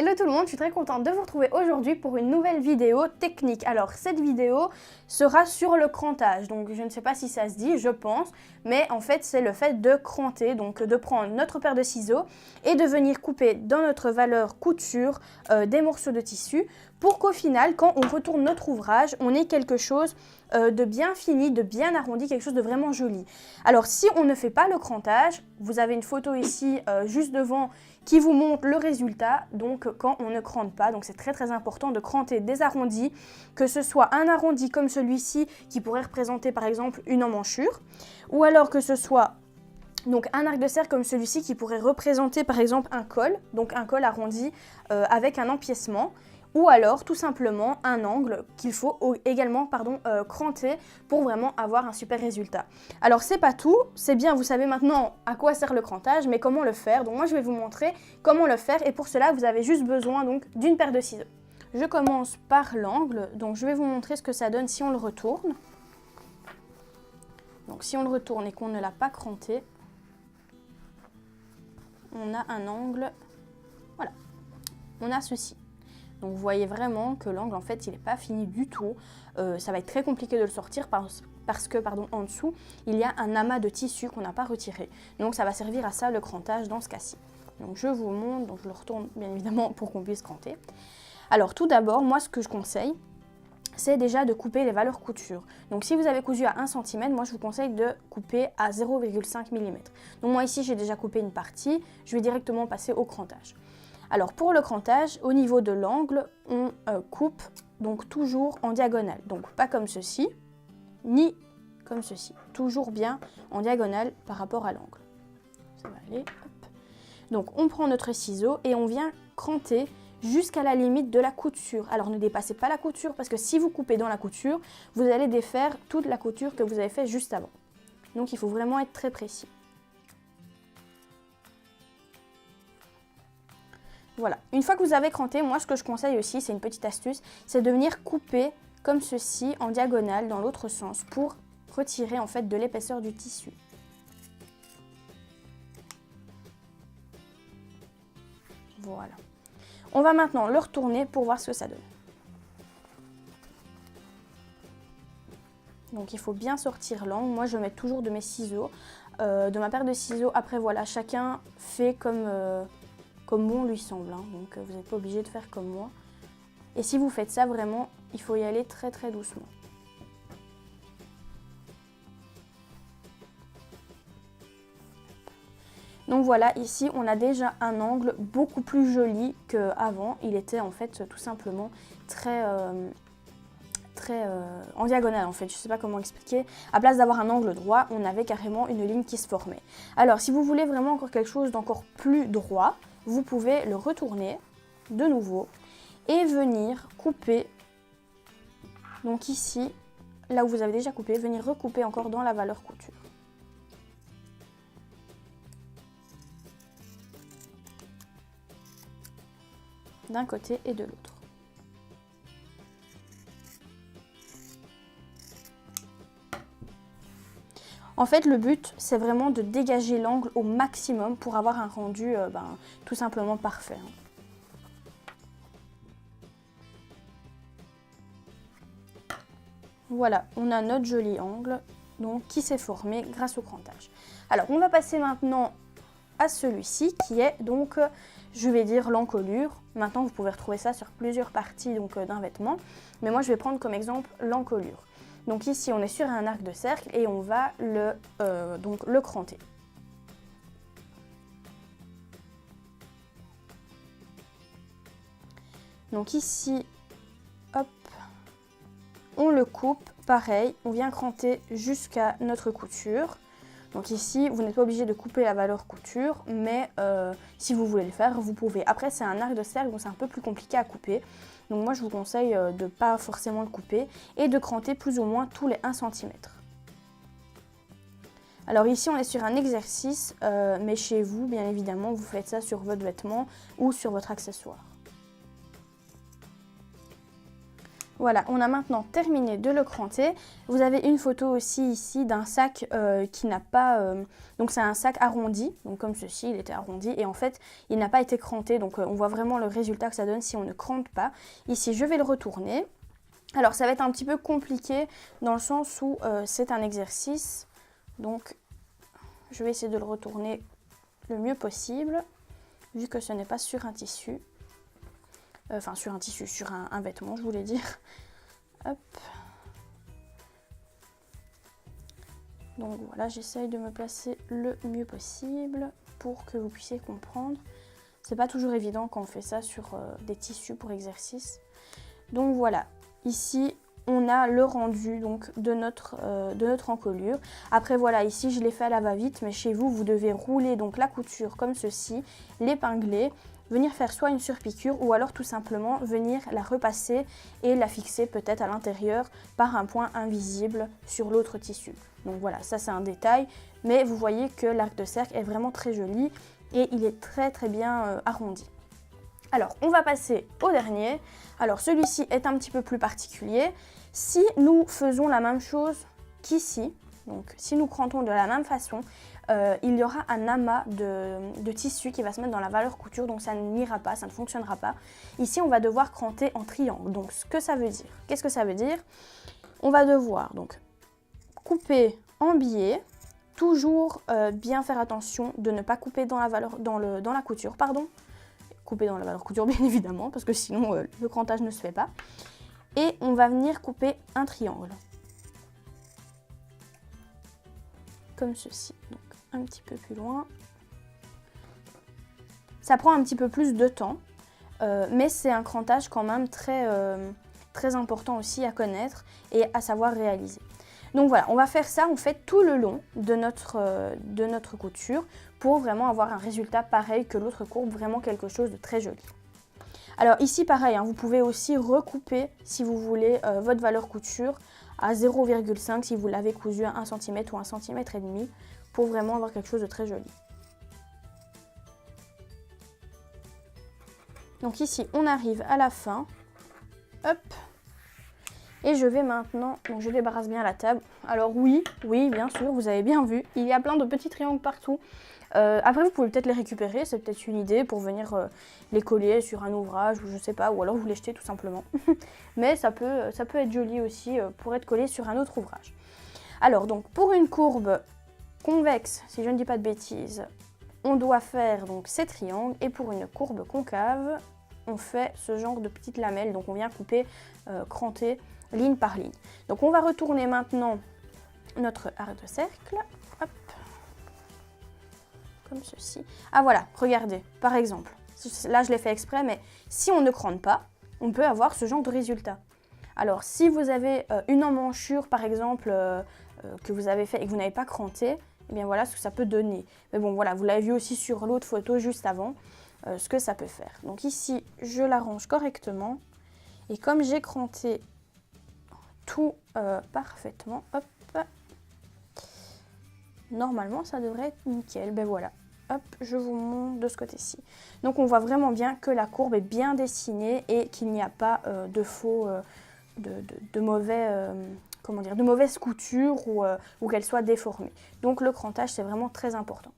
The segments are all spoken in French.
Hello tout le monde, je suis très contente de vous retrouver aujourd'hui pour une nouvelle vidéo technique. Alors cette vidéo sera sur le crantage, donc je ne sais pas si ça se dit, je pense, mais en fait c'est le fait de cranter, donc de prendre notre paire de ciseaux et de venir couper dans notre valeur couture des morceaux de tissu pour qu'au final, quand on retourne notre ouvrage, on ait quelque chose de bien fini, de bien arrondi, quelque chose de vraiment joli. Alors si on ne fait pas le crantage, vous avez une photo ici juste devant qui vous montre le résultat, donc quand on ne crante pas. Donc c'est très important de cranter des arrondis, que ce soit un arrondi comme celui-ci qui pourrait représenter par exemple une emmanchure, ou alors que ce soit donc un arc de cercle comme celui-ci qui pourrait représenter par exemple un col, donc un col arrondi avec un empiècement, ou alors tout simplement un angle qu'il faut également cranter pour vraiment avoir un super résultat. Alors c'est pas tout, c'est bien, vous savez maintenant à quoi sert le crantage, mais comment le faire. Donc moi je vais vous montrer comment le faire et pour cela vous avez juste besoin donc d'une paire de ciseaux. Je commence par l'angle, donc je vais vous montrer ce que ça donne si on le retourne. Donc si on le retourne et qu'on ne l'a pas cranté, on a un angle, voilà, on a ceci. Donc vous voyez vraiment que l'angle en fait il n'est pas fini du tout, ça va être très compliqué de le sortir parce que en dessous il y a un amas de tissu qu'on n'a pas retiré. Donc ça va servir à ça le crantage dans ce cas-ci. Donc je vous montre, donc je le retourne bien évidemment pour qu'on puisse cranter. Alors tout d'abord, moi ce que je conseille, c'est déjà de couper les valeurs couture. Donc si vous avez cousu à 1 cm, moi je vous conseille de couper à 0,5 mm. Donc moi ici j'ai déjà coupé une partie, je vais directement passer au crantage. Alors pour le crantage, au niveau de l'angle, on coupe donc toujours en diagonale. Donc pas comme ceci, ni comme ceci. Toujours bien en diagonale par rapport à l'angle. Ça va aller, hop. Donc on prend notre ciseau et on vient cranter jusqu'à la limite de la couture. Alors ne dépassez pas la couture parce que si vous coupez dans la couture, vous allez défaire toute la couture que vous avez fait juste avant. Donc il faut vraiment être très précis. Voilà, une fois que vous avez cranté, moi ce que je conseille aussi, c'est une petite astuce, c'est de venir couper comme ceci en diagonale dans l'autre sens pour retirer en fait de l'épaisseur du tissu. Voilà. On va maintenant le retourner pour voir ce que ça donne. Donc il faut bien sortir l'angle, moi je mets toujours de mes ciseaux, de ma paire de ciseaux, après voilà, chacun fait comme bon lui semble, hein. Donc vous n'êtes pas obligé de faire comme moi. Et si vous faites ça vraiment, il faut y aller très doucement. Donc voilà, ici on a déjà un angle beaucoup plus joli qu'avant. Il était en fait tout simplement très en diagonale en fait, je ne sais pas comment expliquer. À place d'avoir un angle droit, on avait carrément une ligne qui se formait. Alors si vous voulez vraiment encore quelque chose d'encore plus droit, vous pouvez le retourner de nouveau et venir couper, donc ici, là où vous avez déjà coupé, venir recouper encore dans la valeur couture. D'un côté et de l'autre. En fait, le but, c'est vraiment de dégager l'angle au maximum pour avoir un rendu tout simplement parfait. Voilà, on a notre joli angle donc, qui s'est formé grâce au crantage. Alors, on va passer maintenant à celui-ci qui est donc, je vais dire l'encolure. Maintenant, vous pouvez retrouver ça sur plusieurs parties d'un vêtement, mais moi, je vais prendre comme exemple l'encolure. Donc ici, on est sur un arc de cercle et on va le cranter. Donc ici, hop, on le coupe, pareil, on vient cranter jusqu'à notre couture. Donc ici, vous n'êtes pas obligé de couper la valeur couture, mais si vous voulez le faire, vous pouvez. Après, c'est un arc de cercle, donc c'est un peu plus compliqué à couper. Donc moi, je vous conseille de ne pas forcément le couper et de cranter plus ou moins tous les 1 cm. Alors ici, on est sur un exercice, mais chez vous, bien évidemment, vous faites ça sur votre vêtement ou sur votre accessoire. Voilà, on a maintenant terminé de le cranter. Vous avez une photo aussi ici d'un sac qui n'a pas... donc c'est un sac arrondi, donc comme ceci, il était arrondi et en fait il n'a pas été cranté. Donc on voit vraiment le résultat que ça donne si on ne crante pas. Ici je vais le retourner. Alors ça va être un petit peu compliqué dans le sens où c'est un exercice. Donc je vais essayer de le retourner le mieux possible vu que ce n'est pas sur un tissu. Enfin sur un tissu, sur un vêtement je voulais dire. Hop. Donc voilà, j'essaye de me placer le mieux possible pour que vous puissiez comprendre. C'est pas toujours évident quand on fait ça sur des tissus pour exercice. Donc voilà, ici on a le rendu donc, de notre encolure. Après voilà, ici je l'ai fait à la va-vite, mais chez vous, vous devez rouler donc la couture comme ceci, l'épingler, venir faire soit une surpiqûre ou alors tout simplement venir la repasser et la fixer peut-être à l'intérieur par un point invisible sur l'autre tissu. Donc voilà, ça c'est un détail, mais vous voyez que l'arc de cercle est vraiment très joli et il est très bien arrondi. Alors, on va passer au dernier. Alors, celui-ci est un petit peu plus particulier. Si nous faisons la même chose qu'ici, donc si nous crantons de la même façon, il y aura un amas de tissu qui va se mettre dans la valeur couture, donc ça n'ira pas, ça ne fonctionnera pas. Ici, on va devoir cranter en triangle. Donc, ce que ça veut dire, qu'est-ce que ça veut dire? On va devoir donc couper en biais, toujours bien faire attention de ne pas couper dans la couture, pardon. Couper dans la valeur couture bien évidemment parce que sinon le crantage ne se fait pas. Et on va venir couper un triangle. Comme ceci, donc un petit peu plus loin. Ça prend un petit peu plus de temps, mais c'est un crantage quand même très important aussi à connaître et à savoir réaliser. Donc voilà, on va faire ça, on fait tout le long de notre couture pour vraiment avoir un résultat pareil que l'autre courbe, vraiment quelque chose de très joli. Alors ici pareil, hein, vous pouvez aussi recouper si vous voulez votre valeur couture à 0,5 si vous l'avez cousu à 1 cm ou 1,5 cm pour vraiment avoir quelque chose de très joli. Donc ici on arrive à la fin, hop. Et je vais maintenant, donc je débarrasse bien la table. Alors oui, bien sûr, vous avez bien vu, il y a plein de petits triangles partout. Après vous pouvez peut-être les récupérer, c'est peut-être une idée pour venir les coller sur un ouvrage ou je sais pas, ou alors vous les jetez tout simplement. Mais ça peut être joli aussi pour être collé sur un autre ouvrage. Alors donc pour une courbe convexe, si je ne dis pas de bêtises, on doit faire donc ces triangles et pour une courbe concave, on fait ce genre de petites lamelles, donc on vient couper, cranter ligne par ligne. Donc on va retourner maintenant notre arc de cercle, hop, comme ceci. Ah voilà, regardez, par exemple, là je l'ai fait exprès, mais si on ne crante pas, on peut avoir ce genre de résultat. Alors si vous avez une emmanchure par exemple que vous avez fait et que vous n'avez pas cranté, et bien voilà ce que ça peut donner. Mais bon voilà, vous l'avez vu aussi sur l'autre photo juste avant, ce que ça peut faire. Donc ici, je l'arrange correctement et comme j'ai cranté tout parfaitement, hop, normalement ça devrait être nickel. Ben voilà, hop, je vous montre de ce côté-ci. Donc on voit vraiment bien que la courbe est bien dessinée et qu'il n'y a pas de faux, de mauvaises coutures ou qu'elle soit déformée. Donc le crantage c'est vraiment très important.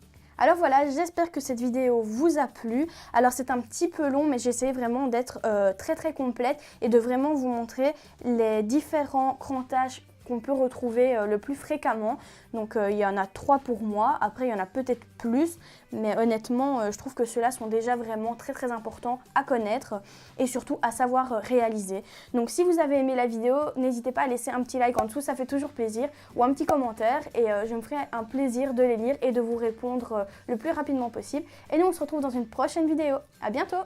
Alors voilà, j'espère que cette vidéo vous a plu. Alors c'est un petit peu long, mais j'ai essayé vraiment d'être très complète et de vraiment vous montrer les différents crantages qu'on peut retrouver le plus fréquemment. Donc il y en a 3 pour moi, après il y en a peut-être plus, mais honnêtement je trouve que ceux-là sont déjà vraiment très importants à connaître et surtout à savoir réaliser. Donc si vous avez aimé la vidéo, n'hésitez pas à laisser un petit like en dessous, ça fait toujours plaisir, ou un petit commentaire et je me ferai un plaisir de les lire et de vous répondre le plus rapidement possible. Et nous on se retrouve dans une prochaine vidéo, à bientôt!